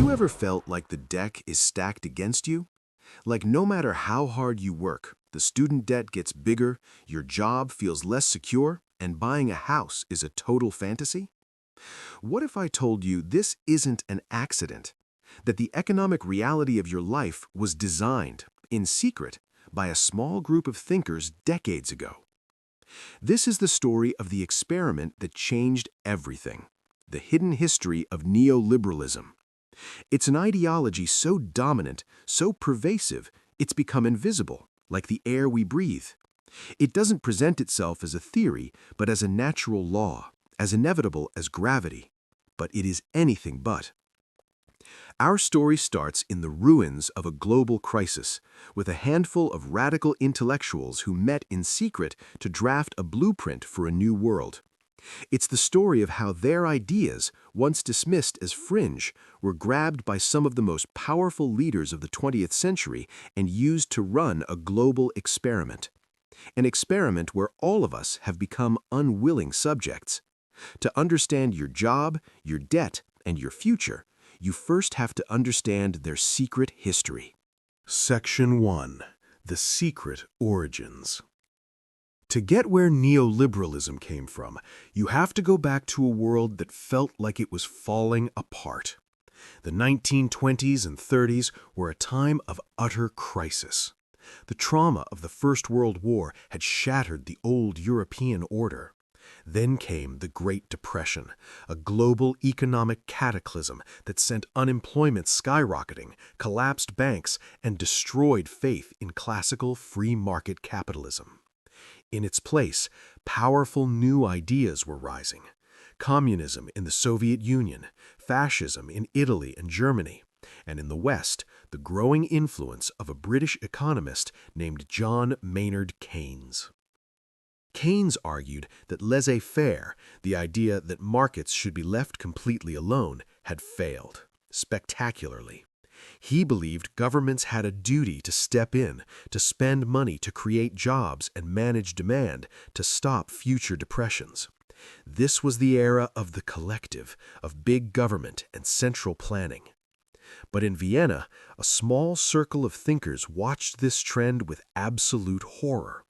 you ever felt like the deck is stacked against you? Like no matter how hard you work, the student debt gets bigger, your job feels less secure, and buying a house is a total fantasy? What if I told you this isn't an accident? That the economic reality of your life was designed, in secret, by a small group of thinkers decades ago? This is the story of the experiment that changed everything, the hidden history of neoliberalism. It's an ideology so dominant, so pervasive, it's become invisible, like the air we breathe. It doesn't present itself as a theory, but as a natural law, as inevitable as gravity. But it is anything but. Our story starts in the ruins of a global crisis, with a handful of radical intellectuals who met in secret to draft a blueprint for a new world. It's the story of how their ideas, once dismissed as fringe, were grabbed by some of the most powerful leaders of the 20th century and used to run a global experiment. An experiment where all of us have become unwilling subjects. To understand your job, your debt, and your future, you first have to understand their secret history. Section 1. The Secret Origins. To get where neoliberalism came from, you have to go back to a world that felt like it was falling apart. The 1920s and 30s were a time of utter crisis. The trauma of the First World War had shattered the old European order. Then came the Great Depression, a global economic cataclysm that sent unemployment skyrocketing, collapsed banks, and destroyed faith in classical free market capitalism. In its place, powerful new ideas were rising. Communism in the Soviet Union, fascism in Italy and Germany, and in the West, the growing influence of a British economist named John Maynard Keynes. Keynes argued that laissez-faire, the idea that markets should be left completely alone, had failed, spectacularly. He believed governments had a duty to step in, to spend money to create jobs and manage demand, to stop future depressions. This was the era of the collective, of big government and central planning. But in Vienna, a small circle of thinkers watched this trend with absolute horror.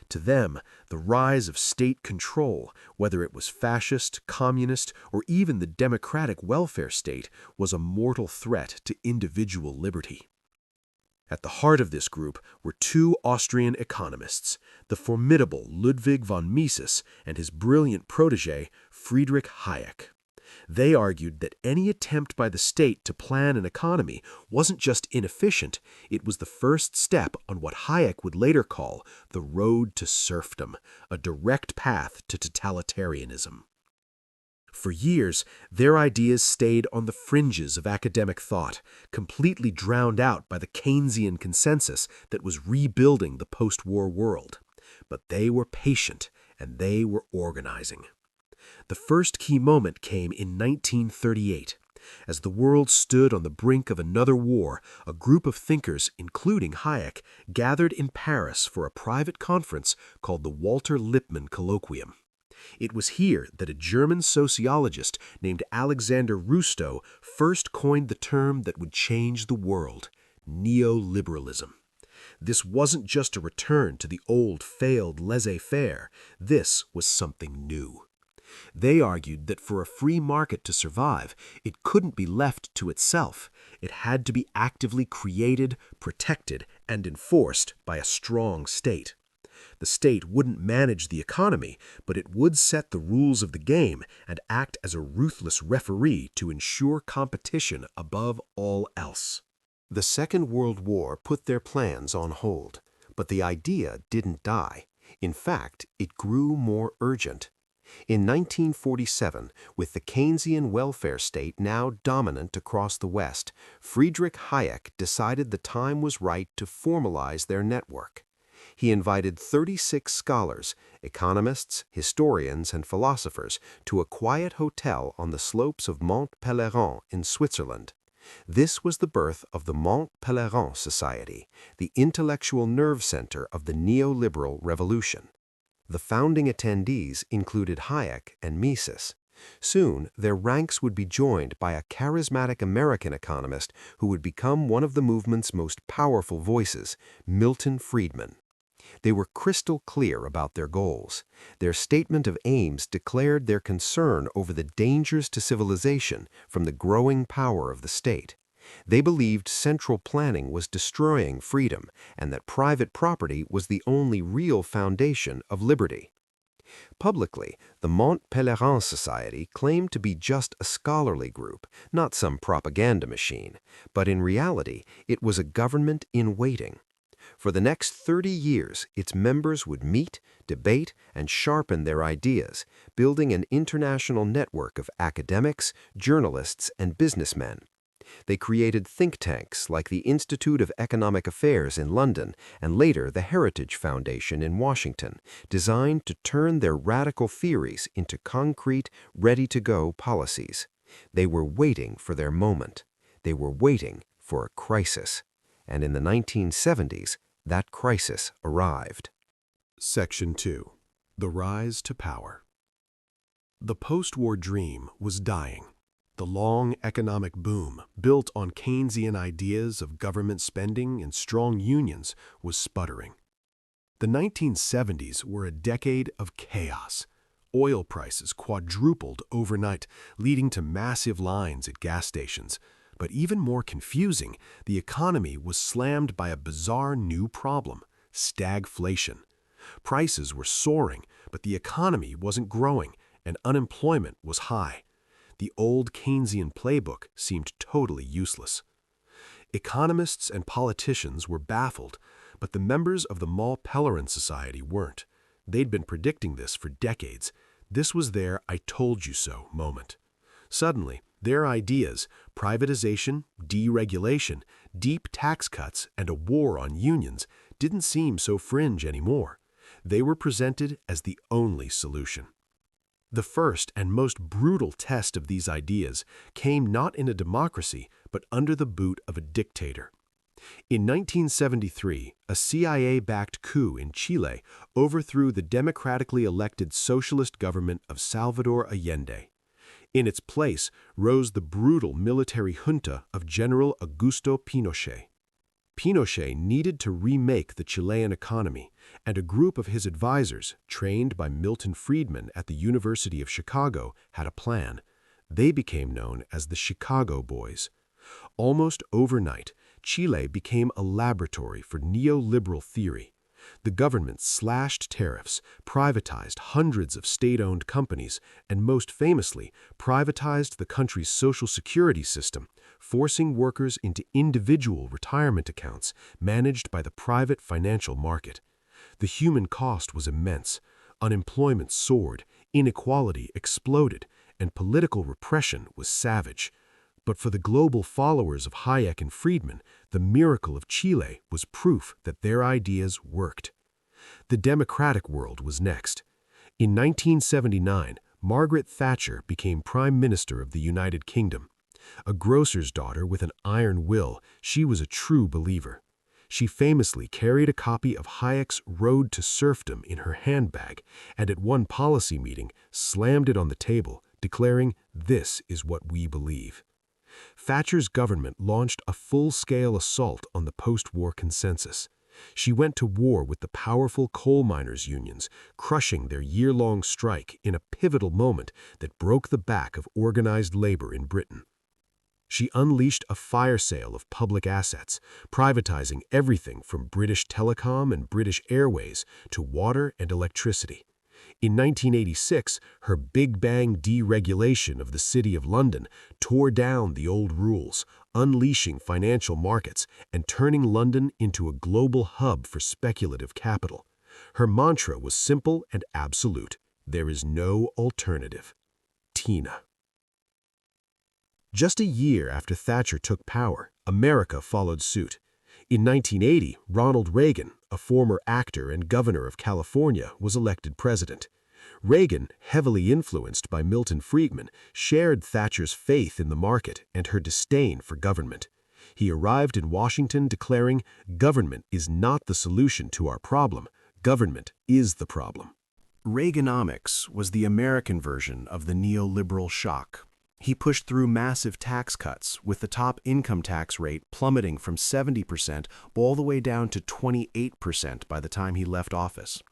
To them, the rise of state control, whether it was fascist, communist, or even the democratic welfare state, was a mortal threat to individual liberty. At the heart of this group were two Austrian economists, the formidable Ludwig von Mises and his brilliant protege, Friedrich Hayek. They argued that any attempt by the state to plan an economy wasn't just inefficient, it was the first step on what Hayek would later call the road to serfdom, a direct path to totalitarianism. For years, their ideas stayed on the fringes of academic thought, completely drowned out by the Keynesian consensus that was rebuilding the post-war world. But they were patient, and they were organizing. The first key moment came in 1938. As the world stood on the brink of another war, a group of thinkers, including Hayek, gathered in Paris for a private conference called the Walter Lippmann Colloquium. It was here that a German sociologist named Alexander Rustow first coined the term that would change the world: neoliberalism. This wasn't just a return to the old failed laissez-faire. This was something new. They argued that for a free market to survive, it couldn't be left to itself. It had to be actively created, protected, and enforced by a strong state. The state wouldn't manage the economy, but it would set the rules of the game and act as a ruthless referee to ensure competition above all else. The Second World War put their plans on hold, but the idea didn't die. In fact, it grew more urgent. In 1947, with the Keynesian welfare state now dominant across the West, Friedrich Hayek decided the time was right to formalize their network. He invited 36 scholars, economists, historians, and philosophers to a quiet hotel on the slopes of Mont Pelerin in Switzerland. This was the birth of the Mont Pelerin Society, the intellectual nerve center of the neoliberal revolution. The founding attendees included Hayek and Mises. Soon, their ranks would be joined by a charismatic American economist who would become one of the movement's most powerful voices, Milton Friedman. They were crystal clear about their goals. Their statement of aims declared their concern over the dangers to civilization from the growing power of the state. They believed central planning was destroying freedom and that private property was the only real foundation of liberty. Publicly, the Mont Pelerin Society claimed to be just a scholarly group, not some propaganda machine, but in reality, it was a government in waiting. For the next 30 years, its members would meet, debate, and sharpen their ideas, building an international network of academics, journalists, and businessmen. They created think tanks like the Institute of Economic Affairs in London and later the Heritage Foundation in Washington, designed to turn their radical theories into concrete, ready-to-go policies. They were waiting for their moment. They were waiting for a crisis. And in the 1970s, that crisis arrived. Section 2. The Rise to Power. The post-war dream was dying. The long economic boom, built on Keynesian ideas of government spending and strong unions, was sputtering. The 1970s were a decade of chaos. Oil prices quadrupled overnight, leading to massive lines at gas stations. But even more confusing, the economy was slammed by a bizarre new problem: stagflation. Prices were soaring, but the economy wasn't growing, and unemployment was high. The old Keynesian playbook seemed totally useless. Economists and politicians were baffled, but the members of the Mont Pelerin Society weren't. They'd been predicting this for decades. This was their "I told you so" moment. Suddenly, their ideas, privatization, deregulation, deep tax cuts, and a war on unions, didn't seem so fringe anymore. They were presented as the only solution. The first and most brutal test of these ideas came not in a democracy, but under the boot of a dictator. In 1973, a CIA-backed coup in Chile overthrew the democratically elected socialist government of Salvador Allende. In its place rose the brutal military junta of General Augusto Pinochet. Pinochet needed to remake the Chilean economy, and a group of his advisors, trained by Milton Friedman at the University of Chicago, had a plan. They became known as the Chicago Boys. Almost overnight, Chile became a laboratory for neoliberal theory. The government slashed tariffs, privatized hundreds of state-owned companies, and most famously, privatized the country's social security system, forcing workers into individual retirement accounts managed by the private financial market. The human cost was immense. Unemployment soared, inequality exploded, and political repression was savage. But for the global followers of Hayek and Friedman, the miracle of Chile was proof that their ideas worked. The democratic world was next. In 1979, Margaret Thatcher became Prime Minister of the United Kingdom. A grocer's daughter with an iron will, she was a true believer. She famously carried a copy of Hayek's Road to Serfdom in her handbag, and at one policy meeting slammed it on the table, declaring, "This is what we believe." Thatcher's government launched a full-scale assault on the post-war consensus. She went to war with the powerful coal miners' unions, crushing their year-long strike in a pivotal moment that broke the back of organized labor in Britain. She unleashed a fire sale of public assets, privatizing everything from British Telecom and British Airways to water and electricity. In 1986, her Big Bang deregulation of the City of London tore down the old rules, unleashing financial markets and turning London into a global hub for speculative capital. Her mantra was simple and absolute: there is no alternative. Tina. Just a year after Thatcher took power, America followed suit. In 1980, Ronald Reagan, a former actor and governor of California, was elected president. Reagan, heavily influenced by Milton Friedman, shared Thatcher's faith in the market and her disdain for government. He arrived in Washington declaring, "Government is not the solution to our problem. Government is the problem." Reaganomics was the American version of the neoliberal shock. He pushed through massive tax cuts, with the top income tax rate plummeting from 70% all the way down to 28% by the time he left office.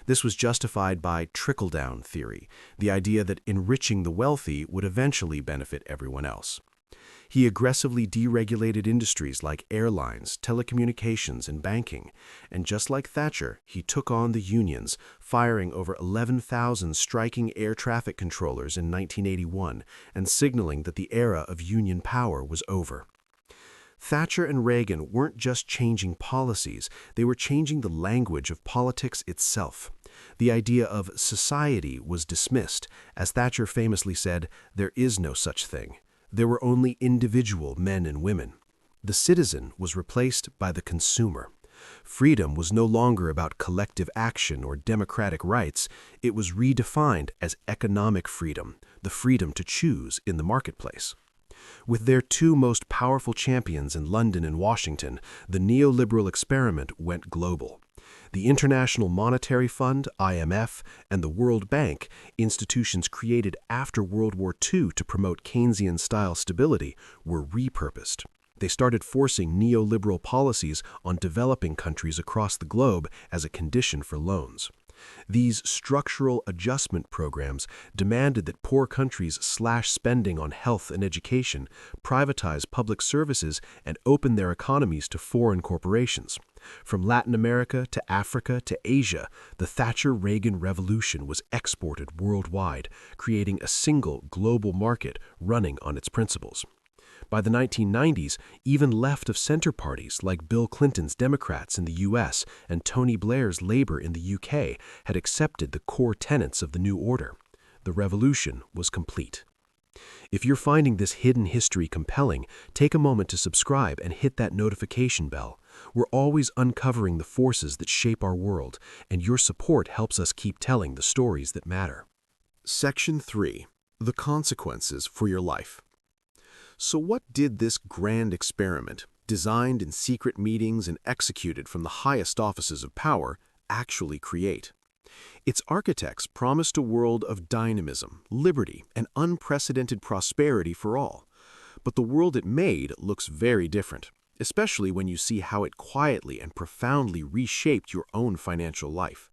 This was justified by trickle-down theory, the idea that enriching the wealthy would eventually benefit everyone else. He aggressively deregulated industries like airlines, telecommunications, and banking. And just like Thatcher, he took on the unions, firing over 11,000 striking air traffic controllers in 1981 and signaling that the era of union power was over. Thatcher and Reagan weren't just changing policies, they were changing the language of politics itself. The idea of society was dismissed. As Thatcher famously said, "There is no such thing." There were only individual men and women. The citizen was replaced by the consumer. Freedom was no longer about collective action or democratic rights. It was redefined as economic freedom, the freedom to choose in the marketplace. With their two most powerful champions in London and Washington, the neoliberal experiment went global. The International Monetary Fund, IMF, and the World Bank, institutions created after World War II to promote Keynesian-style stability, were repurposed. They started forcing neoliberal policies on developing countries across the globe as a condition for loans. These structural adjustment programs demanded that poor countries slash spending on health and education, privatize public services, and open their economies to foreign corporations. From Latin America to Africa to Asia, the Thatcher-Reagan revolution was exported worldwide, creating a single global market running on its principles. By the 1990s, even left-of-center parties like Bill Clinton's Democrats in the U.S. and Tony Blair's Labour in the U.K. had accepted the core tenets of the new order. The revolution was complete. If you're finding this hidden history compelling, take a moment to subscribe and hit that notification bell. We're always uncovering the forces that shape our world, and your support helps us keep telling the stories that matter. Section 3. The consequences for your life. So what did this grand experiment, designed in secret meetings and executed from the highest offices of power, actually create? Its architects promised a world of dynamism, liberty, and unprecedented prosperity for all. But the world it made looks very different, especially when you see how it quietly and profoundly reshaped your own financial life.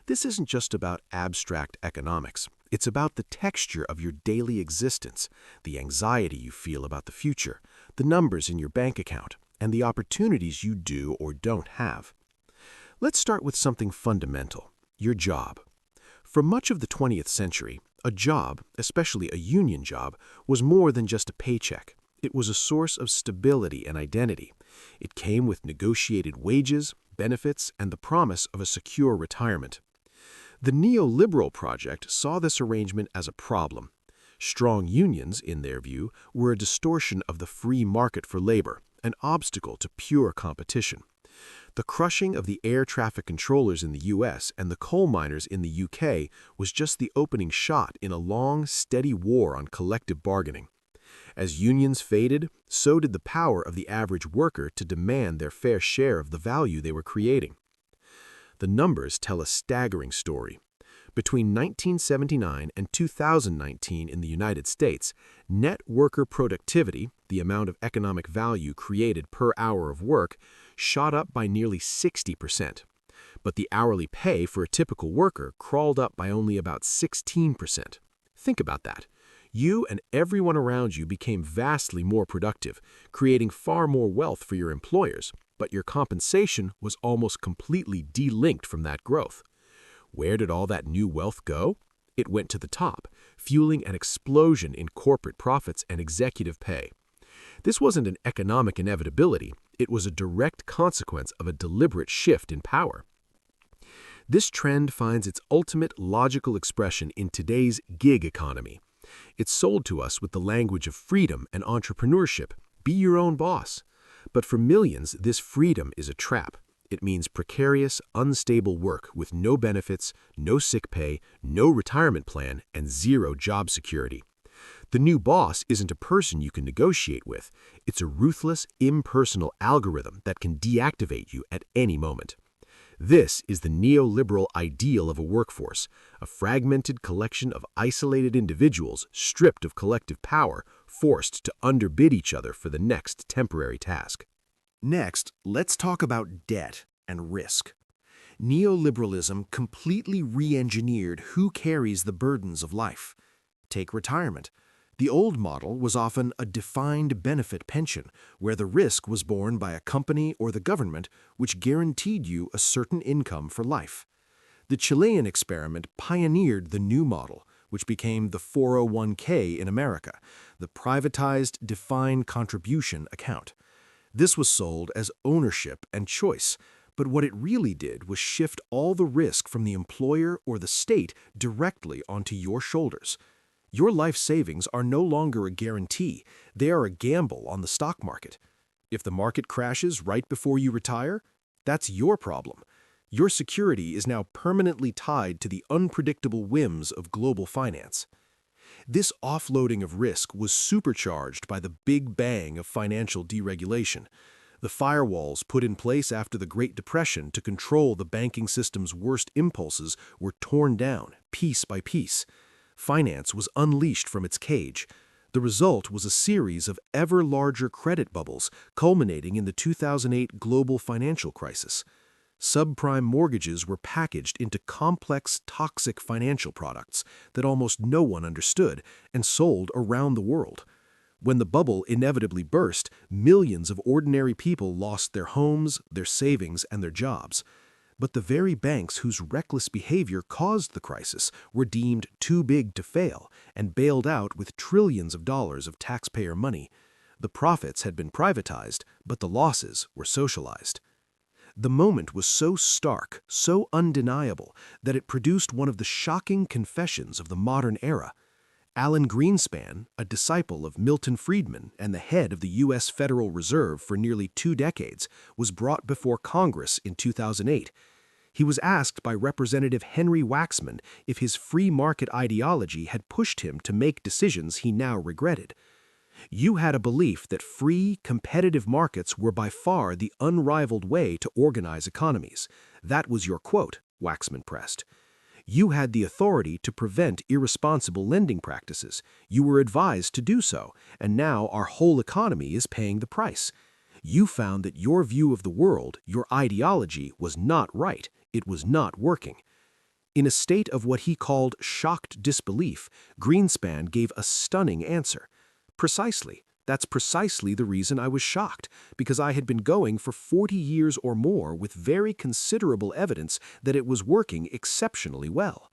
This isn't just about abstract economics. It's about the texture of your daily existence, the anxiety you feel about the future, the numbers in your bank account, and the opportunities you do or don't have. Let's start with something fundamental, your job. For much of the 20th century, a job, especially a union job, was more than just a paycheck. It was a source of stability and identity. It came with negotiated wages, benefits, and the promise of a secure retirement. The neoliberal project saw this arrangement as a problem. Strong unions, in their view, were a distortion of the free market for labor, an obstacle to pure competition. The crushing of the air traffic controllers in the U.S. and the coal miners in the U.K. was just the opening shot in a long, steady war on collective bargaining. As unions faded, so did the power of the average worker to demand their fair share of the value they were creating. The numbers tell a staggering story. Between 1979 and 2019 in the United States, net worker productivity, the amount of economic value created per hour of work, shot up by nearly 60%. But the hourly pay for a typical worker crawled up by only about 16%. Think about that. You and everyone around you became vastly more productive, creating far more wealth for your employers, but your compensation was almost completely delinked from that growth. Where did all that new wealth go? It went to the top, fueling an explosion in corporate profits and executive pay. This wasn't an economic inevitability, it was a direct consequence of a deliberate shift in power. This trend finds its ultimate logical expression in today's gig economy. It's sold to us with the language of freedom and entrepreneurship. Be your own boss. But for millions, this freedom is a trap. It means precarious, unstable work with no benefits, no sick pay, no retirement plan, and zero job security. The new boss isn't a person you can negotiate with. It's a ruthless, impersonal algorithm that can deactivate you at any moment. This is the neoliberal ideal of a workforce, a fragmented collection of isolated individuals stripped of collective power, forced to underbid each other for the next temporary task. Next, let's talk about debt and risk. Neoliberalism completely re-engineered who carries the burdens of life. Take retirement. The old model was often a defined benefit pension, where the risk was borne by a company or the government, which guaranteed you a certain income for life. The Chilean experiment pioneered the new model, which became the 401k in America, the privatized defined contribution account. This was sold as ownership and choice, but what it really did was shift all the risk from the employer or the state directly onto your shoulders. Your life savings are no longer a guarantee, they are a gamble on the stock market. If the market crashes right before you retire, that's your problem. Your security is now permanently tied to the unpredictable whims of global finance. This offloading of risk was supercharged by the Big Bang of financial deregulation. The firewalls put in place after the Great Depression to control the banking system's worst impulses were torn down, piece by piece. Finance was unleashed from its cage. The result was a series of ever larger credit bubbles, culminating in the 2008 global financial crisis. Subprime mortgages were packaged into complex, toxic financial products that almost no one understood and sold around the world. When the bubble inevitably burst, millions of ordinary people lost their homes, their savings, and their jobs. But the very banks whose reckless behavior caused the crisis were deemed too big to fail and bailed out with trillions of dollars of taxpayer money. The profits had been privatized, but the losses were socialized. The moment was so stark, so undeniable, that it produced one of the shocking confessions of the modern era. Alan Greenspan, a disciple of Milton Friedman and the head of the U.S. Federal Reserve for nearly 2 decades, was brought before Congress in 2008. He was asked by Representative Henry Waxman if his free market ideology had pushed him to make decisions he now regretted. "You had a belief that free, competitive markets were by far the unrivaled way to organize economies. That was your quote," Waxman pressed. "You had the authority to prevent irresponsible lending practices. You were advised to do so, and now our whole economy is paying the price. You found that your view of the world, your ideology, was not right. It was not working." In a state of what he called shocked disbelief, Greenspan gave a stunning answer. "Precisely. That's precisely the reason I was shocked, because I had been going for 40 years or more with very considerable evidence that it was working exceptionally well."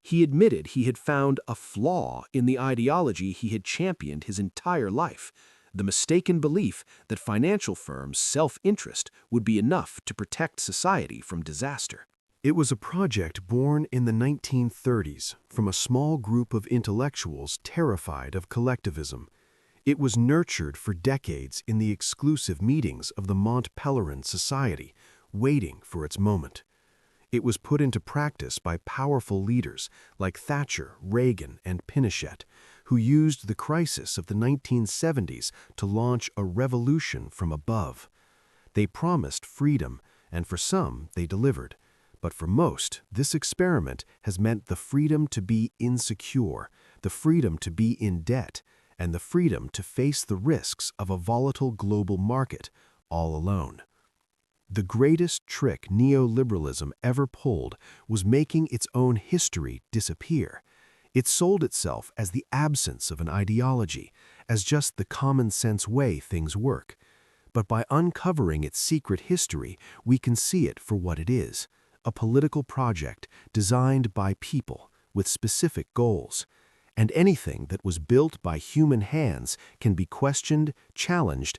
He admitted he had found a flaw in the ideology he had championed his entire life, the mistaken belief that financial firms' self-interest would be enough to protect society from disaster. It was a project born in the 1930s from a small group of intellectuals terrified of collectivism. It was nurtured for decades in the exclusive meetings of the Mont Pelerin Society, waiting for its moment. It was put into practice by powerful leaders like Thatcher, Reagan, and Pinochet, who used the crisis of the 1970s to launch a revolution from above. They promised freedom, and for some, they delivered. But for most, this experiment has meant the freedom to be insecure, the freedom to be in debt, and the freedom to face the risks of a volatile global market all alone. The greatest trick neoliberalism ever pulled was making its own history disappear. It sold itself as the absence of an ideology, as just the common-sense way things work. But by uncovering its secret history, we can see it for what it is, a political project designed by people with specific goals. And anything that was built by human hands can be questioned, challenged,